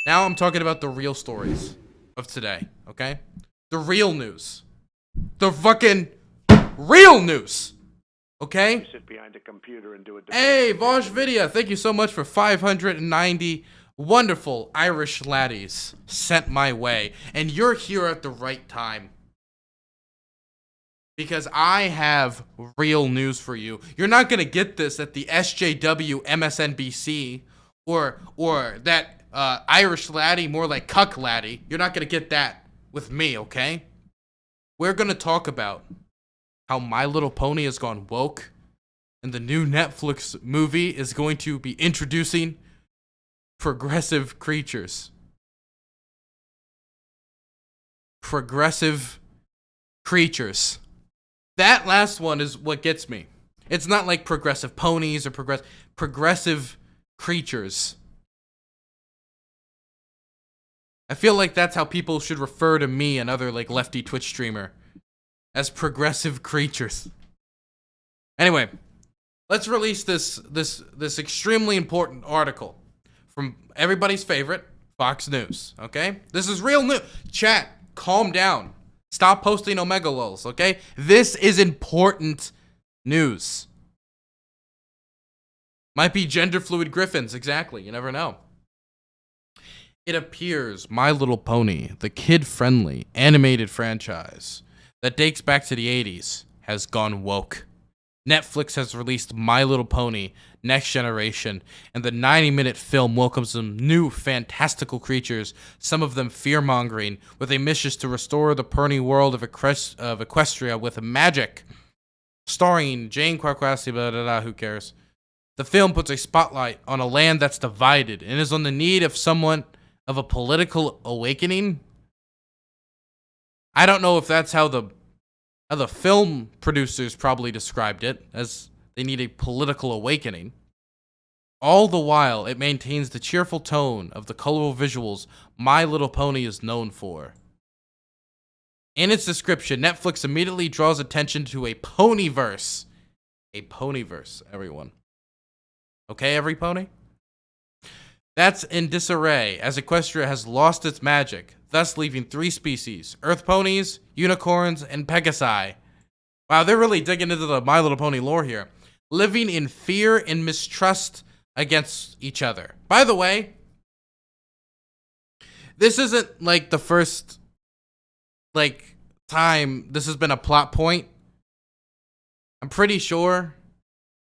Now I'm talking about the real stories of today, okay? The real news. The fucking real news. Okay? You sit behind a computer and do a debate. Hey, Vosh Vidya, thank you so much for 590 wonderful Irish laddies sent my way. And you're here at the right time. Because I have real news for you. You're not going to get this at the SJW MSNBC or that Irish laddie, more like cuck laddie. You're not going to get that with me, okay? We're going to talk about how My Little Pony has gone woke, and the new Netflix movie is going to be introducing progressive creatures. Progressive creatures. That last one is what gets me. It's not like progressive ponies or progressive creatures. I feel like that's how people should refer to me and other like lefty Twitch streamer. As progressive creatures. Anyway, let's release this extremely important article from everybody's favorite, Fox News, okay? This is real news. Chat, calm down. Stop posting Omega lols, okay? This is important news. Might be gender fluid griffins, exactly. You never know. It appears My Little Pony, the kid-friendly animated franchise that dates back to the 80s, has gone woke. Netflix has released My Little Pony Next Generation, and the 90-minute film welcomes some new fantastical creatures, some of them fear-mongering, with a mission to restore the pony world of Equestria with magic. Starring Jane Kwarkwasi, blah, blah, blah, who cares? The film puts a spotlight on a land that's divided and is on the need of a political awakening. I don't know if that's how the film producers probably described it, as they need a political awakening. All the while, it maintains the cheerful tone of the colorful visuals My Little Pony is known for. In its description, Netflix immediately draws attention to a ponyverse. A ponyverse, everyone. Okay, every pony? That's in disarray, as Equestria has lost its magic, thus leaving 3 species: Earth ponies, unicorns, and Pegasi. Wow, they're really digging into the My Little Pony lore here. Living in fear and mistrust against each other. By the way, this isn't like the first time this has been a plot point. I'm pretty sure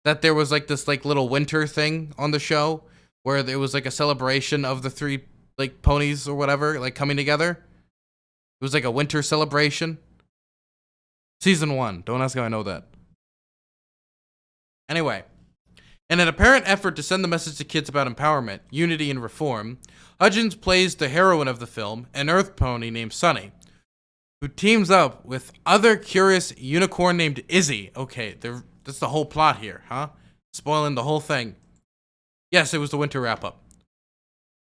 that there was this little winter thing on the show where there was a celebration of the 3 ponies or whatever coming together. It was a winter celebration. Season 1. Don't ask how I know that. Anyway, in an apparent effort to send the message to kids about empowerment, unity, and reform, Hudgens plays the heroine of the film, an Earth pony named Sunny, who teams up with other curious unicorn named Izzy. Okay, that's the whole plot here, huh? Spoiling the whole thing. Yes, it was the winter wrap-up.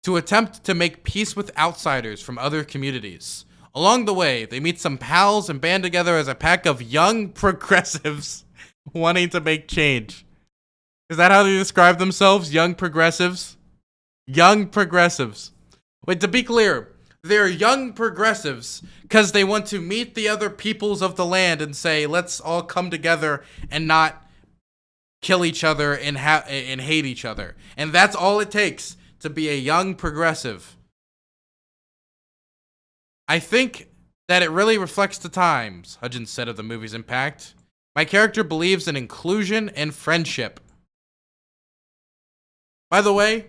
To attempt to make peace with outsiders from other communities. Along the way, they meet some pals and band together as a pack of young progressives wanting to make change. Is that how they describe themselves? Young progressives? Young progressives. Wait, to be clear, they're young progressives because they want to meet the other peoples of the land and say, let's all come together and not kill each other and hate each other. And that's all it takes to be a young progressive. I think that it really reflects the times, Hudgens said of the movie's impact. My character believes in inclusion and friendship. By the way,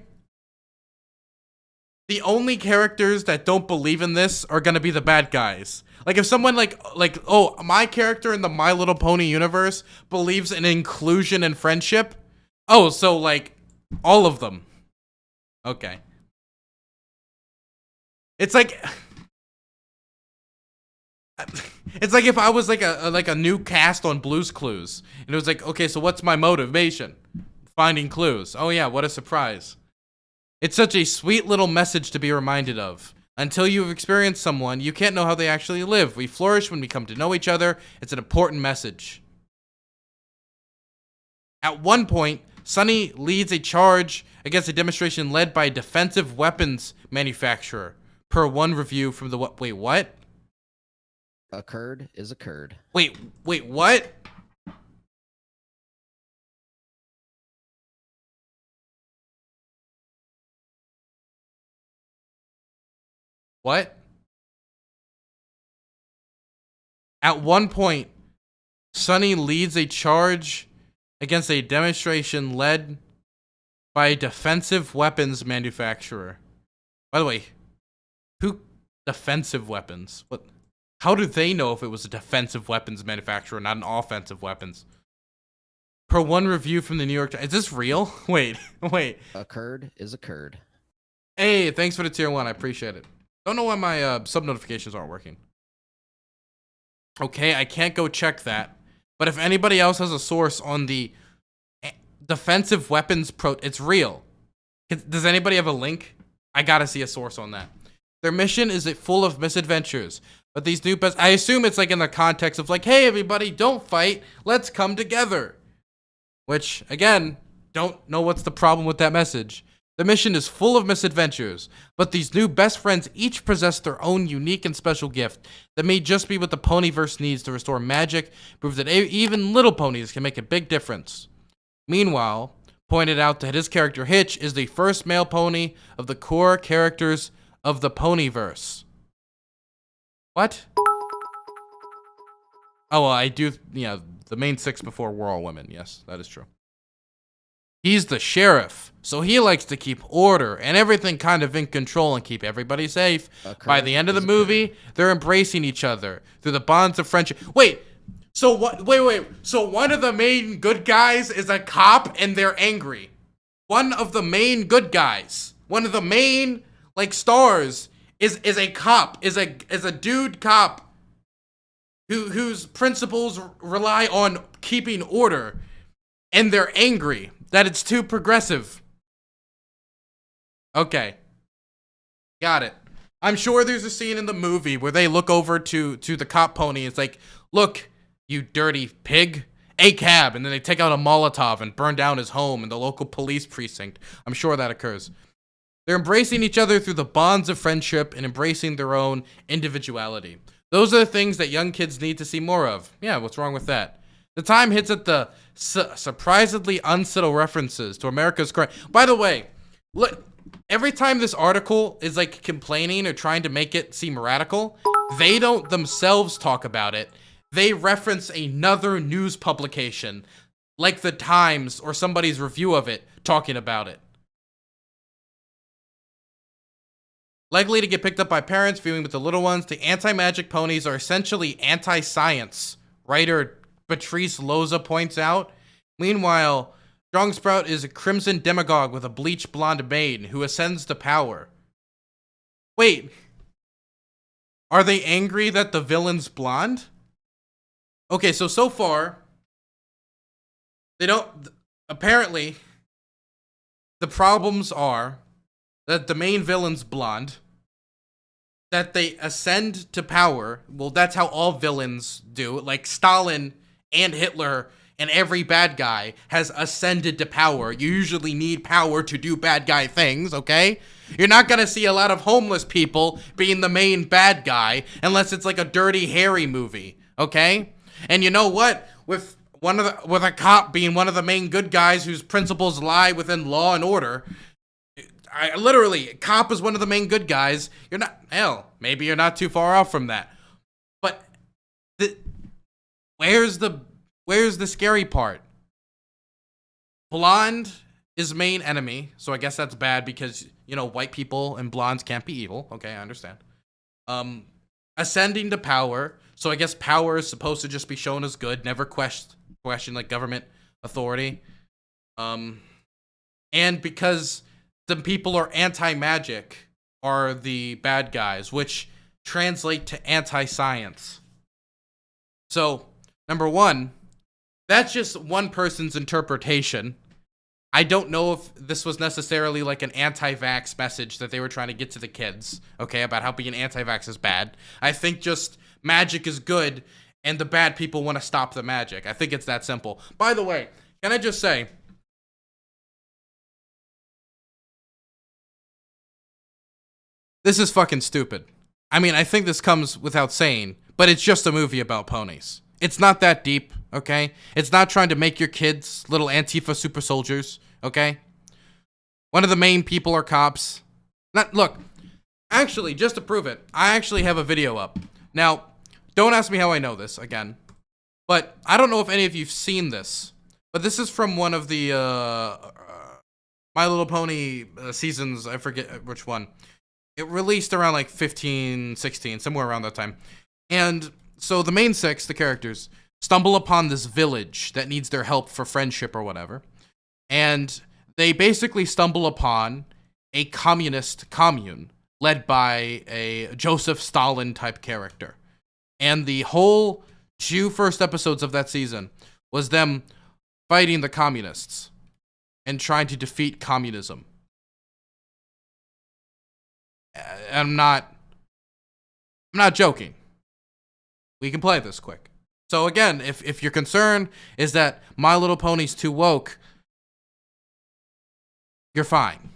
the only characters that don't believe in this are gonna be the bad guys. If someone oh, my character in the My Little Pony universe believes in inclusion and friendship. Oh, so all of them. Okay. It's like if I was a new cast on Blue's Clues, and it was okay, so what's my motivation? Finding clues. Oh yeah, what a surprise. It's such a sweet little message to be reminded of. Until you've experienced someone, you can't know how they actually live. We flourish when we come to know each other. It's an important message. At one point, Sonny leads a charge against a demonstration led by a defensive weapons manufacturer, per one review from the wait, what? A curd is a curd. Wait, what? What? At one point, Sonny leads a charge against a demonstration led by a defensive weapons manufacturer. By the way, who defensive weapons? What? How do they know if it was a defensive weapons manufacturer, not an offensive weapons? Per one review from the New York Times. Is this real? Wait. A curd is a curd. Hey, thanks for the tier 1. I appreciate it. Don't know why my sub notifications aren't working. Okay, I can't go check that. But if anybody else has a source on the defensive weapons it's real. Does anybody have a link? I gotta see a source on that. Their mission is full of misadventures. But these new I assume it's like in the context of like, hey everybody, don't fight. Let's come together. Which, again, don't know what's the problem with that message. The mission is full of misadventures, but these new best friends each possess their own unique and special gift that may just be what the Ponyverse needs to restore magic, prove that even little ponies can make a big difference. Meanwhile, pointed out that his character Hitch is the first male pony of the core characters of the Ponyverse. What? Oh, well, I do, the main 6 before were all women. Yes, that is true. He's the sheriff, so he likes to keep order and everything kind of in control and keep everybody safe. By the end of the movie, they're embracing each other through the bonds of friendship. Wait, so what? Wait. So one of the main good guys is a cop and they're angry. One of the main good guys, one of the main stars is a cop, is a dude cop whose principles rely on keeping order, and they're angry that it's too progressive. Okay. Got it. I'm sure there's a scene in the movie where they look over to the cop pony. It's like, look, you dirty pig, a cab. And then they take out a Molotov and burn down his home in the local police precinct. I'm sure that occurs. They're embracing each other through the bonds of friendship and embracing their own individuality. Those are the things that young kids need to see more of. Yeah, what's wrong with that? The time hits at the surprisingly unsubtle references to America's current. By the way, look, every time this article is complaining or trying to make it seem radical, they don't themselves talk about it. They reference another news publication, like the Times or somebody's review of it, talking about it. Likely to get picked up by parents viewing with the little ones, the anti-magic ponies are essentially anti-science. Writer Patrice Loza points out. Meanwhile, Strong Sprout is a crimson demagogue with a bleach blonde maid who ascends to power. Wait. Are they angry that the villain's blonde? Okay, so far, they don't... Apparently, the problems are that the main villain's blonde, that they ascend to power. Well, that's how all villains do. Like Stalin and Hitler and every bad guy has ascended to power. You usually need power to do bad guy things, okay? You're not gonna see a lot of homeless people being the main bad guy unless it's like a Dirty Harry movie, okay? And you know what? With a cop being one of the main good guys whose principles lie within law and order, cop is one of the main good guys. Maybe you're not too far off from that. But where's the scary part? Blonde is main enemy, so I guess that's bad because, white people and blondes can't be evil. Okay, I understand. Ascending to power, so I guess power is supposed to just be shown as good, never question government authority. And because the people are anti-magic are the bad guys, which translate to anti-science. So, number one, that's just one person's interpretation. I don't know if this was necessarily like an anti-vax message that they were trying to get to the kids, okay, about how being anti-vax is bad. I think just magic is good and the bad people want to stop the magic. I think it's that simple. By the way, can I just say, This is fucking stupid. I mean, I think this comes without saying, but it's just a movie about ponies. It's not that deep, okay? It's not trying to make your kids little Antifa super soldiers, okay? One of the main people are cops. Look, actually, just to prove it, I actually have a video up. Now, don't ask me how I know this, again. But I don't know if any of you've seen this. But this is from one of the My Little Pony seasons. I forget which one. It released around like 15, 16, somewhere around that time. And so the main six, the characters, stumble upon this village that needs their help for friendship or whatever. And they basically stumble upon a communist commune led by a Joseph Stalin type character. And the whole 2 first episodes of that season was them fighting the communists and trying to defeat communism. I'm not joking. We can play this quick. So again, if your concern is that My Little Pony's too woke, you're fine.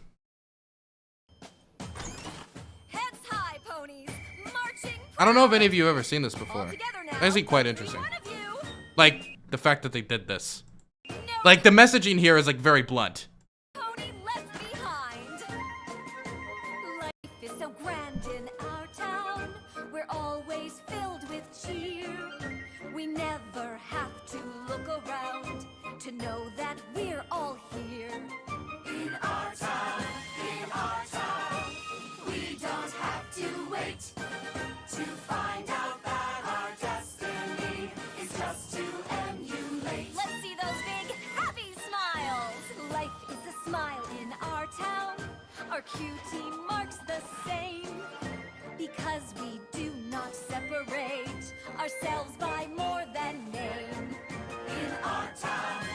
Heads high, ponies, marching. I don't know if any of you have ever seen this before. All together now. It's actually quite interesting. Every one of you. Like, the fact that they did this. No Like, the messaging here is, like, very blunt. pony left behind. Life is so grand in our town. We're always filled with cheer. We never have to look around to know that we're all here. In our town, we don't have to wait to find out that our destiny is just to emulate. Let's see those big happy smiles. Life is a smile in our town. Our cutie marks the same because we do not separate ourselves by more than name. In our town,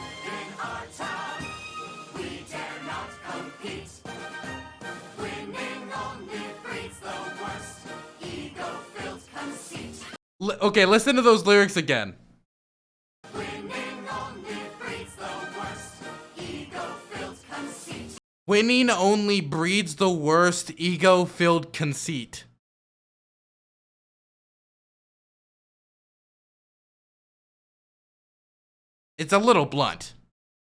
we dare not compete. Winning only breeds the worst ego-filled conceit. Okay, listen to those lyrics again. Winning only breeds the worst ego-filled conceit. Winning only breeds the worst ego-filled conceit. It's a little blunt.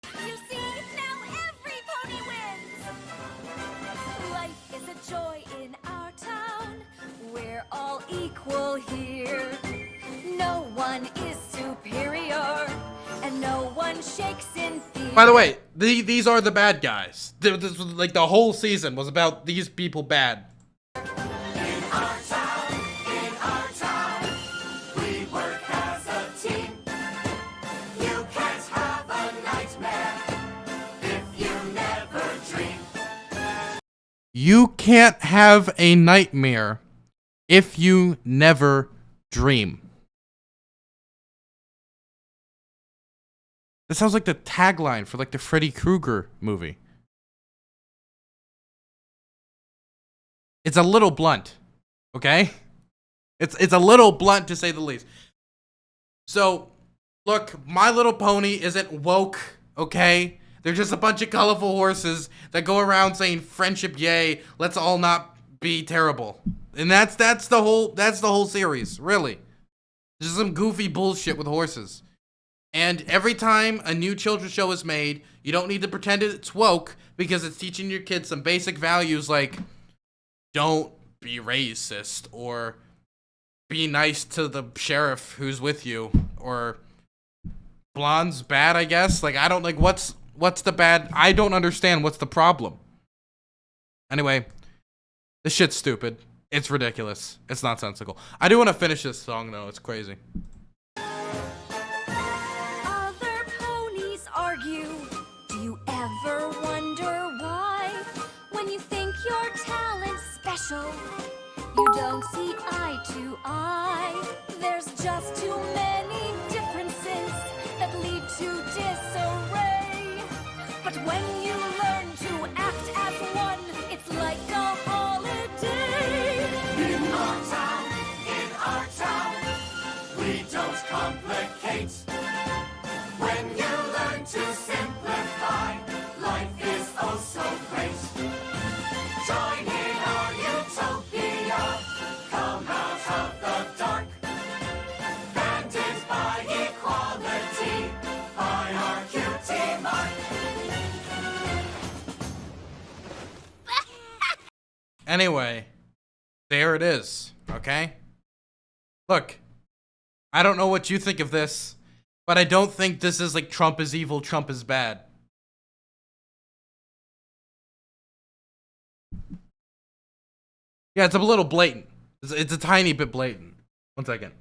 You see, now every pony wins. Life is a joy in our town. We're all equal here. No one is superior, and no one shakes in fear. By the way, these are the bad guys. This was, like, the whole season was about these people bad. In our town, we work as a team. You can't have a nightmare if you never dream. You can't have a nightmare if you never dream. That sounds like the tagline for, like, the Freddy Krueger movie. It's a little blunt, okay? It's a little blunt, to say the least. So, look, My Little Pony isn't woke, okay? They're just a bunch of colorful horses that go around saying friendship yay, let's all not be terrible. And that's the whole series, really. Just some goofy bullshit with horses. And every time a new children's show is made, you don't need to pretend it's woke because it's teaching your kids some basic values like don't be racist or be nice to the sheriff who's with you or blonde's bad, I guess. Like, I don't, like, what's the bad? I don't understand what's the problem. Anyway, this shit's stupid. It's ridiculous. It's nonsensical. I do want to finish this song though. It's crazy. Other ponies argue. Do you ever wonder why? When you think your talent's special, you don't see eye to eye. There's just too many differences that lead to disarray. But when you learn to act as one, it's like a holiday. In our town, we don't complicate. When you learn to simplify, life is oh so great. Join in our utopia. Anyway, there it is, okay? Look, I don't know what you think of this, but I don't think this is like Trump is evil, Trump is bad. Yeah, it's a little blatant. It's a tiny bit blatant. 1 second.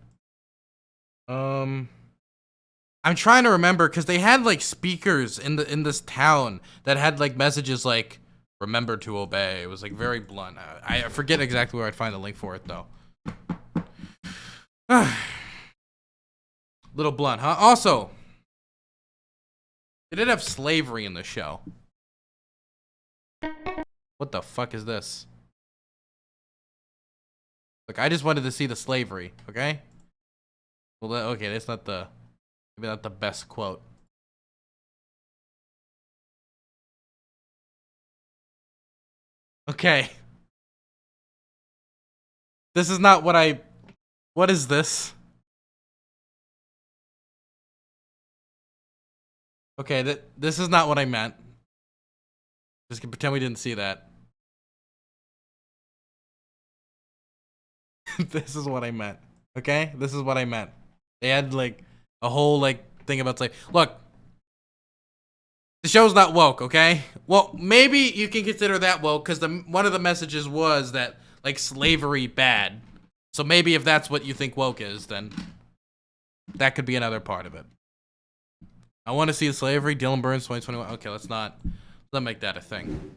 I'm trying to remember because they had like speakers in this town that had like messages like "Remember to obey." It was like very blunt. I forget exactly where I'd find the link for it though. Little blunt, huh? Also, they did have slavery in the show. What the fuck is this? Look, I just wanted to see the slavery, okay? Well, okay, that's not the, maybe not the best quote. Okay. This is not what what is this? Okay, this is not what I meant. Just pretend we didn't see that. This is what I meant. Okay? This is what I meant. They had like a whole like thing about like, look, the show's not woke, okay? Well, maybe you can consider that woke because one of the messages was that like slavery bad. So maybe if that's what you think woke is, then that could be another part of it. I want to see slavery, Dylan Burns 2021. Okay, let's not make that a thing.